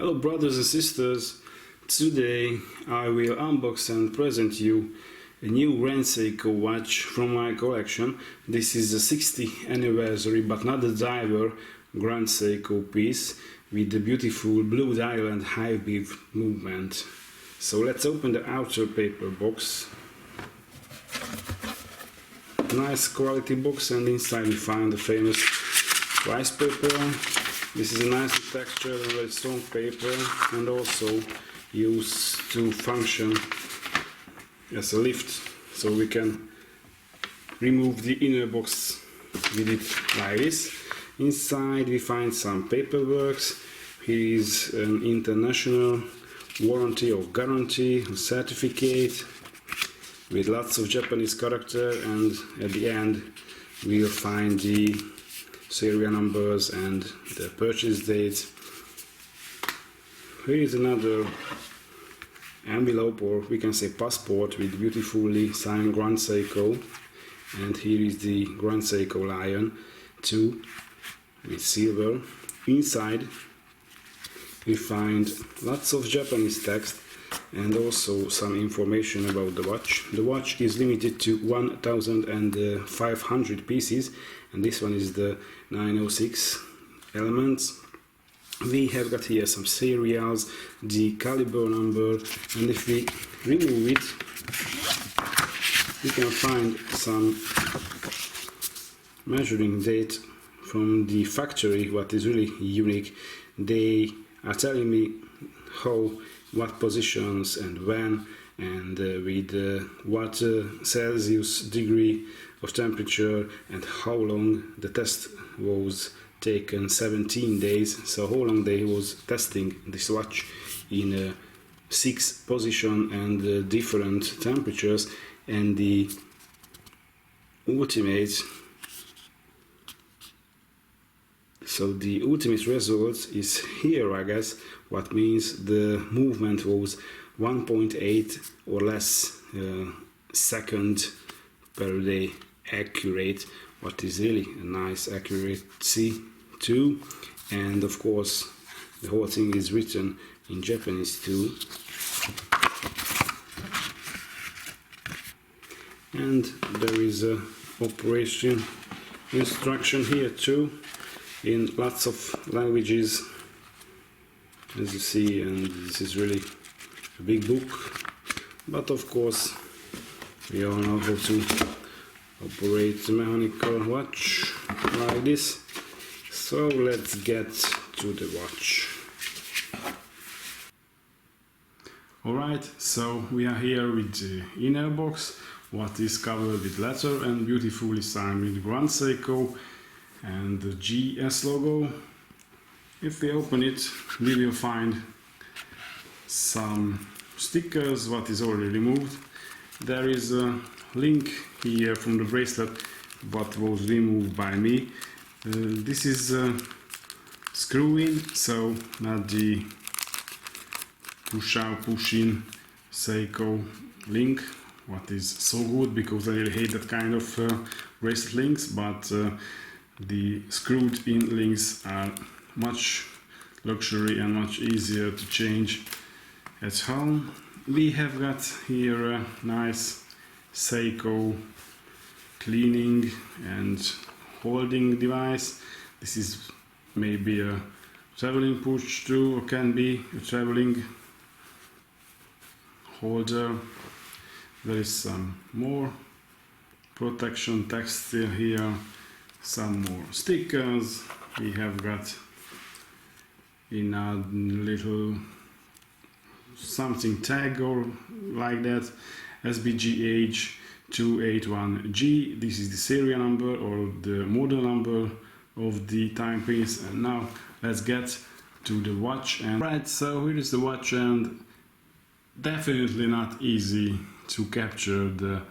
Hello brothers and sisters, today I will unbox and present you a new SEIKO watch from my collection. This is the 60th anniversary, but not the diver Grand SEIKO piece with the beautiful blue dial and high beam movement. So let's open the outer paper box. Nice quality box, and inside we find the famous rice paper. This is a nice texture and very strong paper, and also used to function as a lift, so we can remove the inner box with it like this. Inside we find some paperwork. Here is an international warranty or guarantee certificate with lots of Japanese character, and at the end we'll find the serial numbers and the purchase dates. Here is another envelope, or we can say passport, with beautifully signed Grand SEIKO, and here is the Grand SEIKO Lion 2 with silver. Inside we find lots of Japanese text and also some information about the watch. The watch is limited to 1,500 pieces, and this one is the 906 elements. We have got here some serials, the caliber number, and if we remove it, we can find some measuring date from the factory, what is really unique. They are telling me what positions and when, and with what Celsius degree of temperature, and how long the test was taken, 17 days. So how long they was testing this watch in 6 position and different temperatures, and the ultimate, so the ultimate result is here, I guess, what means the movement was 1.8 or less second per day accurate, what is really a nice accuracy too. And of course the whole thing is written in Japanese too. And there is a operation instruction here too, in lots of languages, as you see, and this is really a big book. But of course we all know how to operate a mechanical watch like this. So let's get to the watch. Alright, so we are here with the inner box, what is covered with leather and beautifully signed with Grand SEIKO and the GS logo. If we open it, we will find some stickers what is already removed. There is a link here from the bracelet what was removed by me. This is screw in, so not the push out push in SEIKO link, what is so good, because I really hate that kind of bracelet links, but the screwed in links are much luxury and much easier to change at home. We have got here a nice SEIKO cleaning and holding device. This is maybe a traveling push too, or can be a traveling holder. There is some more protection text still here, some more stickers. We have got in a little something tag or like that, SBGH281G. This is the serial number or the model number of the timepiece. And now let's get to the watch. And right, so here is the watch, and definitely not easy to capture the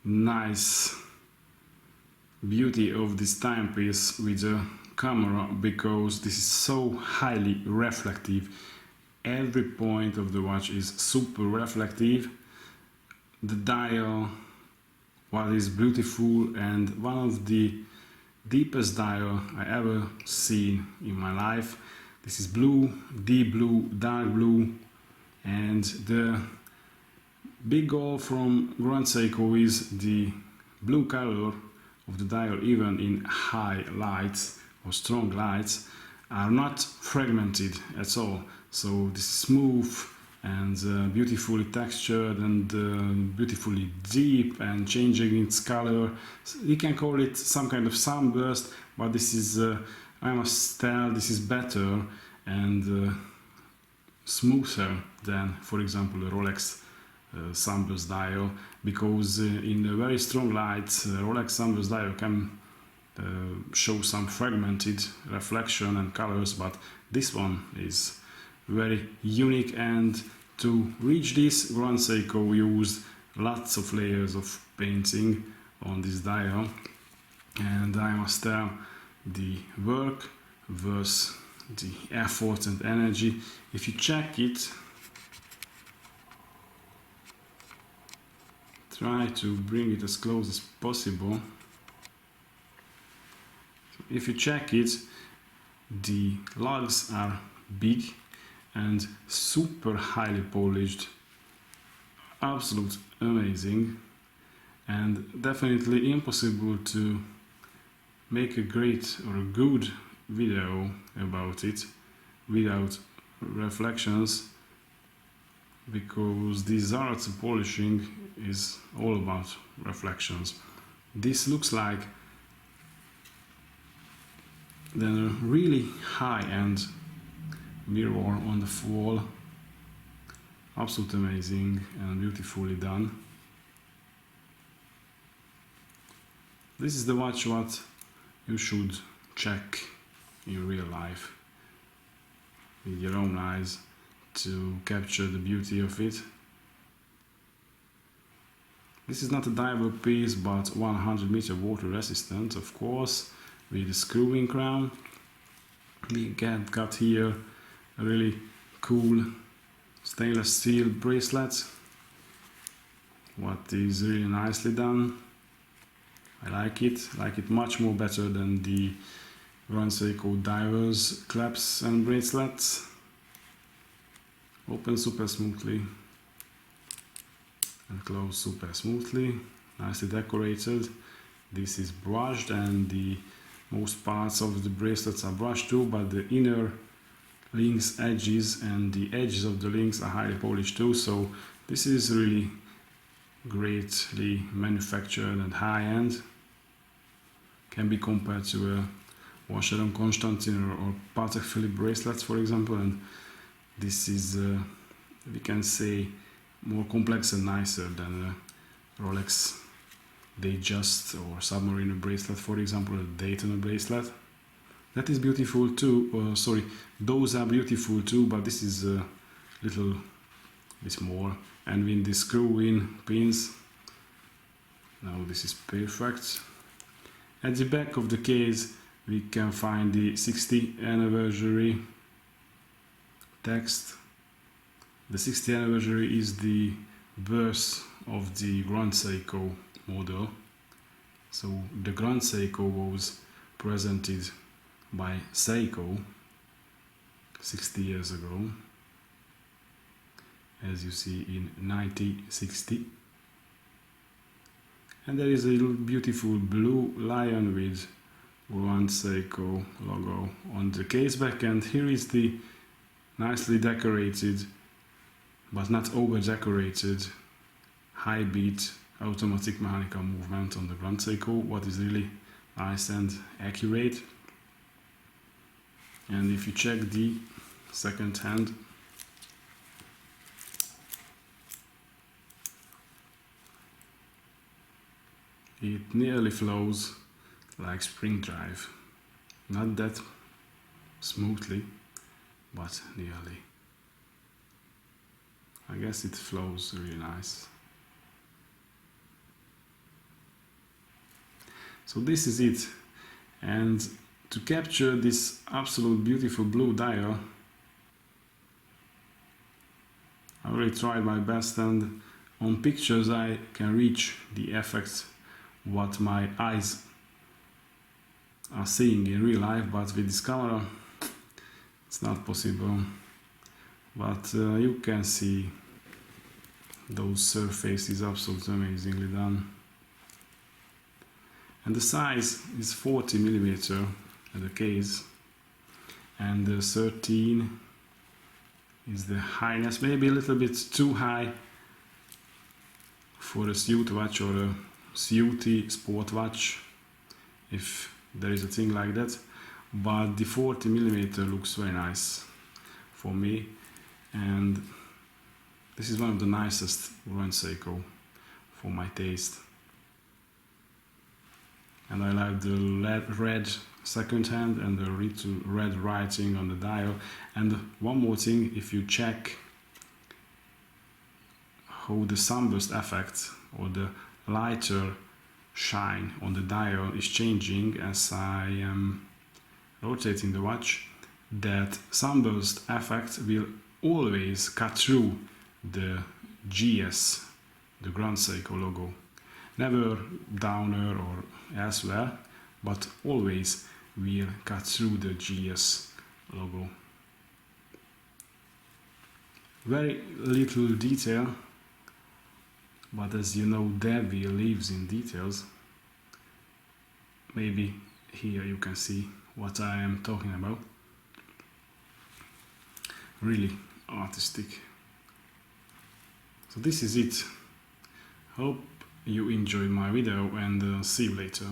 nice beauty of this timepiece with a camera, because this is so highly reflective. Every point of the watch is super reflective. The dial, what is beautiful, and one of the deepest dial I ever seen in my life. This is blue, deep blue, dark blue, and the big goal from Grand Seiko is the blue color of the dial, even in high lights or strong lights, are not fragmented at all. So this is smooth and beautifully textured and beautifully deep and changing its color. So you can call it some kind of sunburst, but this is, I must tell, this is better and smoother than, for example, a Rolex sunburst dial, because in a very strong light, Rolex sunburst dial can show some fragmented reflection and colors, but this one is very unique, and to reach this, Grand Seiko used lots of layers of painting on this dial, and I must tell, the work versus the effort and energy, if you check it, try to bring it as close as possible. If you check it, the lugs are big and super highly polished, absolute amazing, and definitely impossible to make a great or a good video about it without reflections, because this art polishing is all about reflections. This looks like the really high-end mirror on the wall. Absolutely amazing and beautifully done. This is the watch what you should check in real life with your own eyes to capture the beauty of it. This is not a diver piece, but 100-meter water resistant, of course, with a screwing crown. We got here a really cool stainless steel bracelet, what is really nicely done. I like it much more better than the Grand Seiko divers clasps and bracelets. Open super smoothly and close super smoothly, nicely decorated. This is brushed, and the most parts of the bracelets are brushed too, but the inner links, edges, and the edges of the links are highly polished too, so this is really greatly manufactured and high-end. Can be compared to a Vacheron Constantin or Patek Philippe bracelets, for example, and this is, we can say, more complex and nicer than a Rolex Datejust or Submariner bracelet, for example, a Daytona bracelet. That is beautiful too, sorry, those are beautiful too, but this is a little bit more. And with the screw-in pins, now this is perfect. At the back of the case we can find the 60th anniversary text. The 60th anniversary is the birth of the Grand Seiko model. So the Grand Seiko was presented by Seiko 60 years ago, as you see in 1960. And there is a little beautiful blue lion with Grand Seiko logo on the case back, and here is the nicely decorated but not over decorated high beat automatic mechanical movement on the Grand Seiko, what is really nice and accurate. And if you check the second hand, it nearly flows like spring drive. Not that smoothly, but nearly. I guess it flows really nice. So this is it. And to capture this absolute beautiful blue dial, I really tried my best, and on pictures I can reach the effects what my eyes are seeing in real life, but with this camera it's not possible, but you can see those surface is absolutely amazingly done. And the size is 40mm at the case, and the 13 is the highness, maybe a little bit too high for a suit watch or a suity sport watch, if there is a thing like that, but the 40mm looks very nice for me, and this is one of the nicest One Seiko for my taste. And I like the red second hand and the red writing on the dial. And one more thing, if you check how the sunburst effect or the lighter shine on the dial is changing as I am rotating the watch, that sunburst effect will always cut through the GS, the Grand Seiko logo. Never downer or elsewhere, but always will cut through the GS logo. Very little detail, but as you know, devil lives in details. Maybe here you can see what I am talking about. Really artistic. So this is it. Hope you enjoyed my video, and see you later.